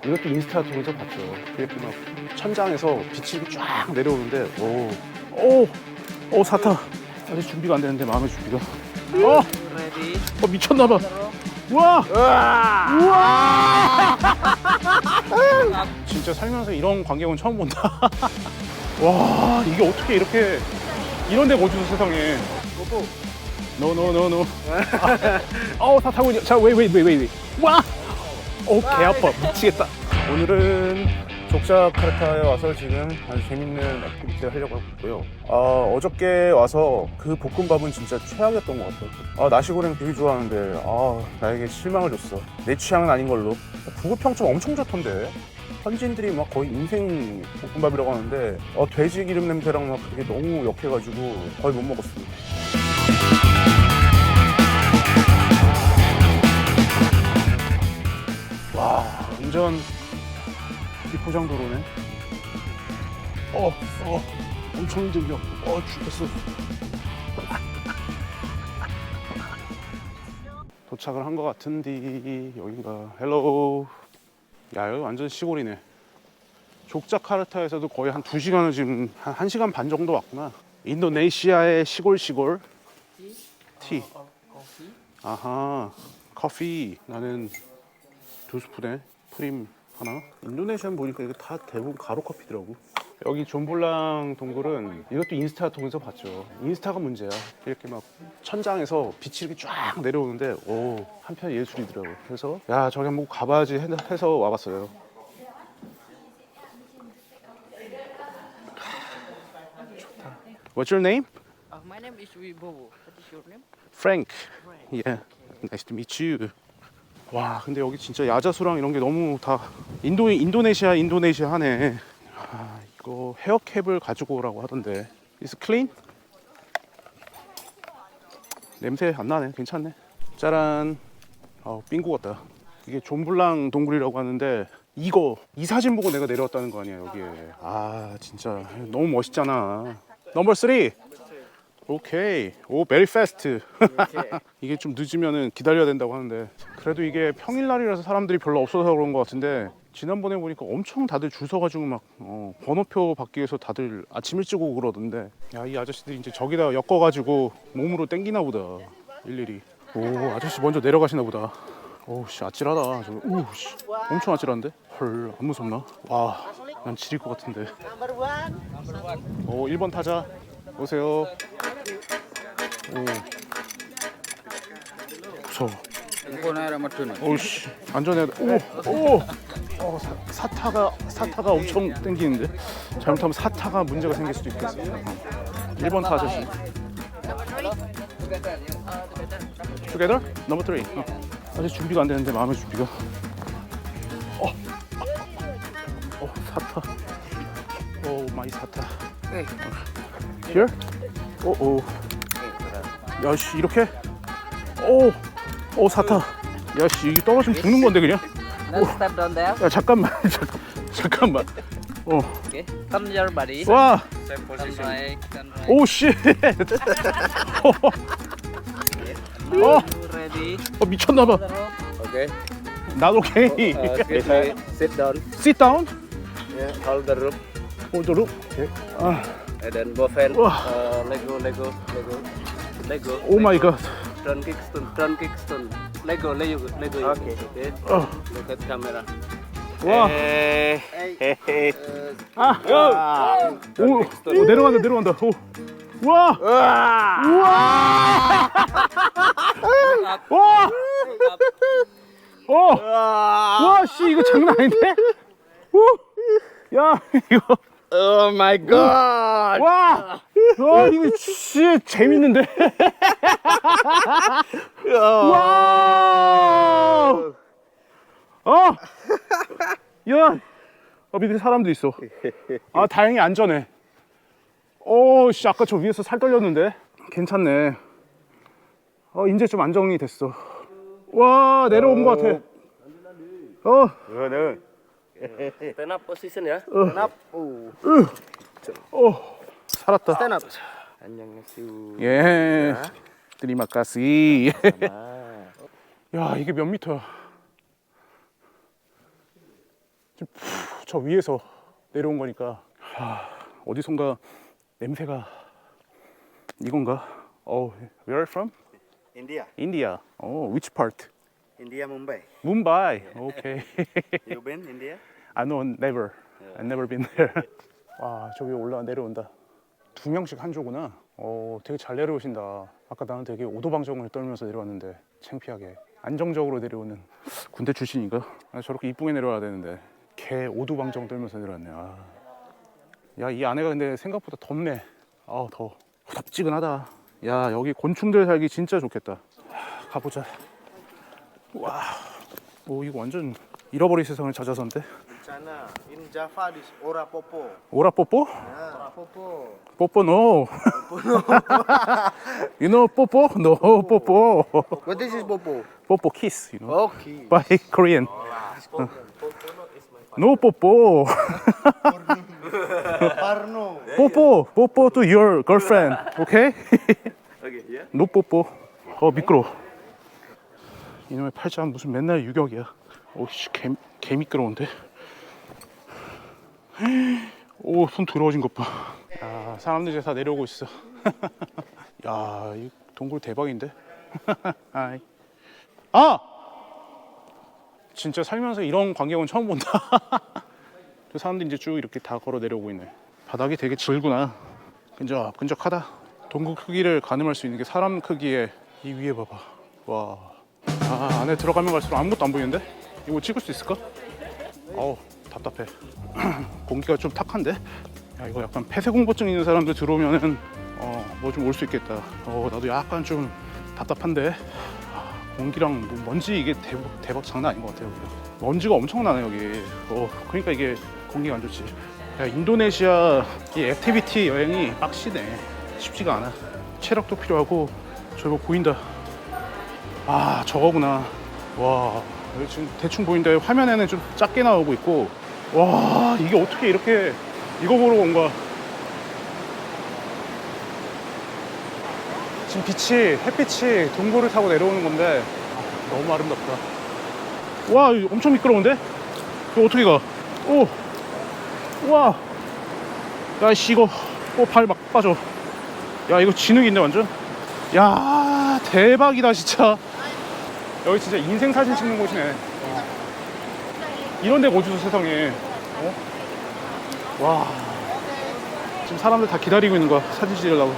이것도 인스타 통해서 봤죠. 이렇게 막 천장에서 빛이 쫙 내려오는데 오 사타. 아직 준비가 안 되는데 마음의 준비가. 미쳤나봐. 우와! 우와! 진짜 살면서 이런 광경은 처음 본다. 와, 이게 어떻게 이렇게 이런 데가 어디서 세상에. 노. 다 타고 있냐. 자, 웨이. 와! 개 아파. 미치겠다. 오늘은 족자카르타에 와서 지금 아주 재밌는 액티비티를 하려고 하고 있고요. 어저께 와서 그 볶음밥은 진짜 최악이었던 것 같아요. 나시고랭 되게 좋아하는데 나에게 실망을 줬어. 내 취향은 아닌 걸로. 구글 평점 엄청 좋던데. 현지인들이 막 거의 인생 볶음밥이라고 하는데 돼지 기름 냄새랑 막 그게 너무 역해가지고 거의 못 먹었습니다. 와, 완전 비포장도로네. 엄청 힘들려. 죽겠어. 도착을 한 것 같은데 여긴가. 헬로. 야, 여기 완전 시골이네. 족자카르타에서도 거의 한 2시간을 지금 한 1시간 반 정도 왔구나. 인도네시아의 시골 티. 아하, 커피. 나는 2스푼에 프림 하나. 인도네시아 보니까 이거 다 대부분 가루 커피더라고. 여기 존볼랑 동굴은 이것도 인스타 통해서 봤죠. 인스타가 문제야. 이렇게 막 천장에서 빛이 이렇게 쫙 내려오는데 한편 예술이더라고. 그래서 야, 저기 한번 가봐야지 해서 와봤어요. 좋다. What's your name? My name is Wibowo. What is your name? Frank. Yeah. Nice to meet you. 와, 근데 여기 진짜 야자수랑 이런 게 너무 다 인도네시아 하네. 이거 헤어캡을 가지고 오라고 하던데. Is clean? 냄새 안 나네. 괜찮네. 짜란. 삥구 같다. 이게 존블랑 동굴이라고 하는데 이 사진 보고 내가 내려왔다는 거 아니야 여기에. 진짜 너무 멋있잖아. 넘버 3. 오케이. very fast. 이게 좀 늦으면은 기다려야 된다고 하는데 그래도 이게 평일날이라서 사람들이 별로 없어서 그런 것 같은데 지난번에 보니까 엄청 다들 줄 서가지고 막 번호표 받기 위해서 다들 아침 일찍 오고 그러던데. 야, 이 아저씨들이 이제 저기다 엮어가지고 몸으로 땡기나 보다. 일일이. 아저씨 먼저 내려가시나 보다. 씨, 아찔하다. 씨, 엄청 아찔한데? 헐, 안 무섭나? 와, 난 지릴 것 같은데. 1번 타자. 오세요. 무서워. 오씨, 안전해야 돼. 사타가 엄청 땡기는데. 잘못하면 사타가 문제가 생길 수도 있겠어. 1번 타 아저씨. Together? 넘버 3. 아직 준비가 안 되는데 마음의 준비가. 사타. 마이 사타. Here? 야씨, 이렇게? 사타. 야씨, 이게 떨어지면 죽는 건데 그냥. Now step down there. 야, 잠깐만. 잠깐만. Okay. Turn your body. 와. Turn right. Turn right. 오 씨. Ready. 미쳤나 봐. Okay. 난 오케이. Sit down. Sit down. Yeah. Hold the rope. hold the rope. And then both hands. Lego. Oh my god. Turn kick stone. Lego. Okay. Look at camera. 와. 오, 내려간다. 와. 와, 씨, 이거 장난 아닌데? 야, 이거. Oh my god. 와. 이거 진짜 재밌는데? 와. 야. 밑에 사람도 있어. 다행히 안전해. 씨, 아까 저 위에서 살 떨렸는데. 괜찮네. 이제 좀 안정이 됐어. 와, 내려온 것 같아. Stand up position ya. Stand up. 살았다. Stand up. 안녕하세요. 예. 드리마카시. 야, 이게 몇 미터야? 저 위에서 내려온 거니까 어디선가 냄새가 이건가? Where are you from? India. India. Which part? India, Mumbai. Mumbai. Okay. You been India? I know, never. I've never been there. 와, 저기 내려온다. 2명씩 한 조구나. 되게 잘 내려오신다. 아까 나는 되게 오도방정을 떨면서 내려왔는데 창피하게 안정적으로 내려오는 군대 출신인가? 저렇게 이쁘게 내려와야 되는데 개 오도방정 떨면서 내려왔네. 야, 이 안에가 근데 생각보다 덥네. 더워. 덥지근하다. 야, 여기 곤충들 살기 진짜 좋겠다. 가보자. 와, 이거 완전 잃어버린 세상을 찾아서인데. Sana in Java this ora popo. 오라 뽀뽀? Ora popo. 뽀뽀 no. You know 뽀뽀? No 뽀뽀. What is this popo? 뽀뽀 kiss, you know. Okay. By Korean. No 뽀뽀. Parno. 뽀뽀 to your girlfriend. Okay? Okay, yeah. No 뽀뽀. 미끄러워. 이놈의 팔자 무슨 맨날 유격이야. 오씨, 개 미끄러운데. 손 더러워진 것 봐. 야, 사람들 이제 다 내려오고 있어. 야, 이 동굴 대박인데. 아이. 진짜 살면서 이런 광경은 처음 본다. 저 사람들이 이제 쭉 이렇게 다 걸어 내려오고 있네. 바닥이 되게 질구나. 끈적끈적하다. 동굴 크기를 가늠할 수 있는 게 사람 크기에 이 위에 봐봐. 와. 안에 들어가면 갈수록 아무것도 안 보이는데? 이거 찍을 수 있을까? 답답해. 공기가 좀 탁한데? 야, 이거 약간 폐쇄공포증 있는 사람들 들어오면은 뭐 좀 올 수 있겠다. 나도 약간 좀 답답한데. 공기랑 뭐 먼지 이게 대박 장난 아닌 것 같아요. 여기가. 먼지가 엄청나네 여기. 그러니까 이게 공기가 안 좋지. 야, 인도네시아 이 액티비티 여행이 빡시네. 쉽지가 않아. 체력도 필요하고. 저거 보인다. 저거구나. 와, 여기 지금 대충 보이는데 화면에는 좀 작게 나오고 있고. 와, 이게 어떻게 이렇게 이거 보러 온 거야. 지금 햇빛이 동굴을 타고 내려오는 건데 너무 아름답다. 와, 이거 엄청 미끄러운데? 이거 어떻게 가? 와, 야, 씨, 이거 발 막 빠져. 야, 이거 진흙인데 완전. 야, 대박이다 진짜. 여기 진짜 인생 사진 찍는 곳이네. 이런 데가 어디서 세상에. 와, 지금 사람들 다 기다리고 있는 거야. 사진 찍으려고.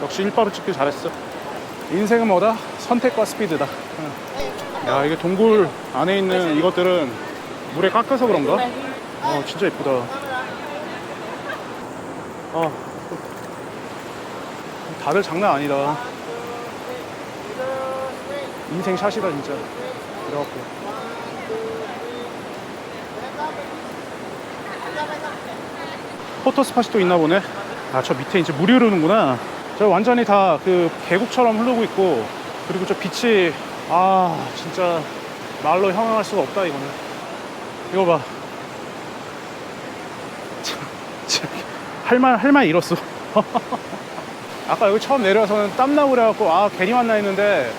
역시 일바로 찍길 잘했어. 인생은 뭐다? 선택과 스피드다. 야, 이게 동굴 안에 있는 이것들은 물에 깎여서 그런가? 진짜 예쁘다. 다들 장난 아니다. 인생 샷이다 진짜. 그래갖고 포토 스팟이 또 있나 보네. 저 밑에 이제 물이 흐르는구나. 저 완전히 다 그 계곡처럼 흐르고 있고, 그리고 저 빛이 진짜 말로 형용할 수가 없다 이거는. 이거 봐. 할 말 잃었어. 아까 여기 처음 내려와서는 땀나고 그래갖고 괜히 왔나 했는데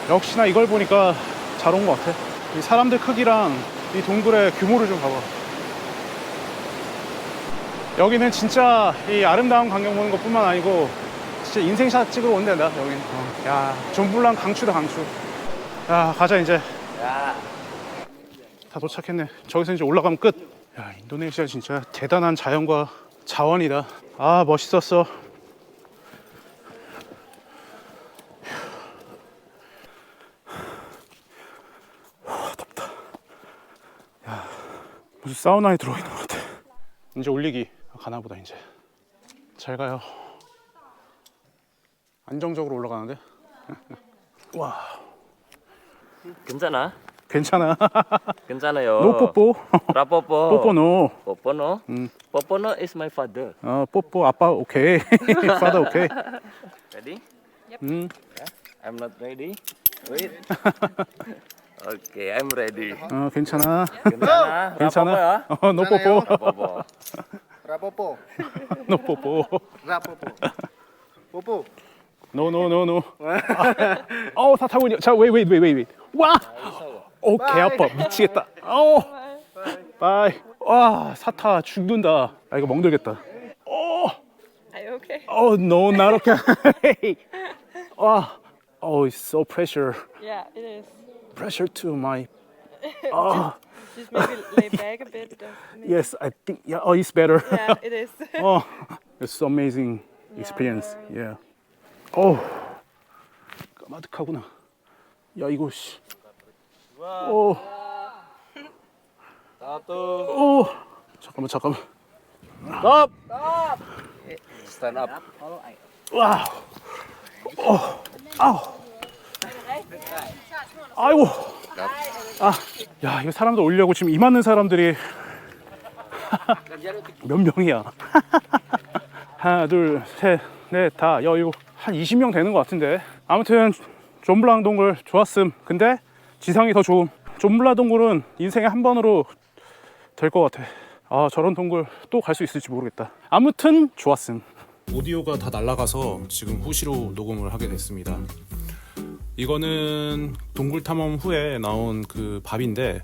역시나 이걸 보니까 잘 온 것 같아. 이 사람들 크기랑 이 동굴의 규모를 좀 봐봐. 여기는 진짜 이 아름다운 광경 보는 것 뿐만 아니고 진짜 인생샷 찍으러 온 데다 여기는. 야, 존블랑 강추다 강추. 야, 가자 이제. 다 도착했네. 저기서 이제 올라가면 끝. 야, 인도네시아 진짜 대단한 자연과 자원이다. 멋있었어. 덥다. 야, 무슨 사우나에 들어있는 것 같아. 이제 올리기 가나보다. 이제 잘 가요. 안정적으로 올라가는데. 와, 괜찮아? 괜찮아. 괜찮아요. 노 뽀뽀. 라뽀뽀. 뽀뽀 노. 뽀뽀노? 뽀뽀노 is my father. 뽀뽀 아빠 오케이. father 오케이. Ready? I'm not ready. Wait. Okay, I'm ready. 괜찮아. 괜찮아? 괜찮아. 라뽀뽀야? 노 뽀뽀. 라뽀뽀. Rapopo. 노 뽀뽀. Rapopo. Popo. 노. 다 타고 있냐? 자, 웨이. 와. 개 아파. 미치겠다. 바이. 와, 사타 죽는다. 아, 이거 멍들겠다. Are you okay? Oh no, not okay. 와, oh, it's so pressure. Yeah, it is. Pressure to my. Just maybe lay back a bit. Yes, I think. Yeah, oh, it's better. Yeah, it is. Oh, it's so amazing experience. Yeah. Oh, 까마득하구나. 야, 이거 씨. 오. 오. 잠깐만. Stop. Stand up. 와우. 아우. 아이고. 아, 야, 이거 사람들 올려고 지금 이 많은 사람들이 몇 명이야? 하나, 둘, 셋, 넷, 다, 이거 한 20명 되는 것 같은데. 아무튼 존블랑 동굴 좋았음. 근데 지상이 더 좋음. 존블랑 동굴은 인생에 한 번으로 될 것 같아. 아, 저런 동굴 또 갈 수 있을지 모르겠다. 아무튼 좋았음. 오디오가 다 날아가서 지금 후시로 녹음을 하게 됐습니다. 이거는 동굴 탐험 후에 나온 그 밥인데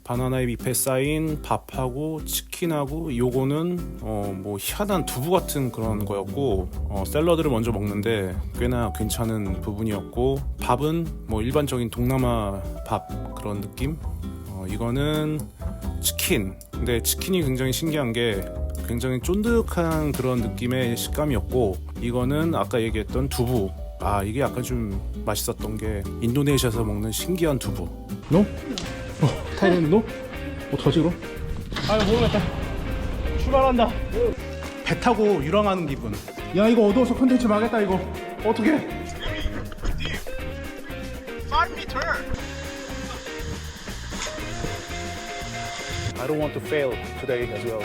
바나나 잎에 쌓인 밥하고 치킨하고 요거는 뭐 희한한 두부 같은 그런 거였고 샐러드를 먼저 먹는데 꽤나 괜찮은 부분이었고 밥은 뭐 일반적인 동남아 밥 그런 느낌. 이거는 치킨. 근데 치킨이 굉장히 신기한 게 굉장히 쫀득한 그런 느낌의 식감이었고 이거는 아까 얘기했던 두부. 아, 이게 약간 좀 맛있었던 게 인도네시아에서 먹는 신기한 두부. 노? 타이랜드 노? 어떡하지 그럼? 아, 모르겠다. 출발한다. 배 타고 유랑하는 기분. 야, 이거 어두워서 컨텐츠 망했다 이거. 어떡해? 5m. I don't want to fail today as well.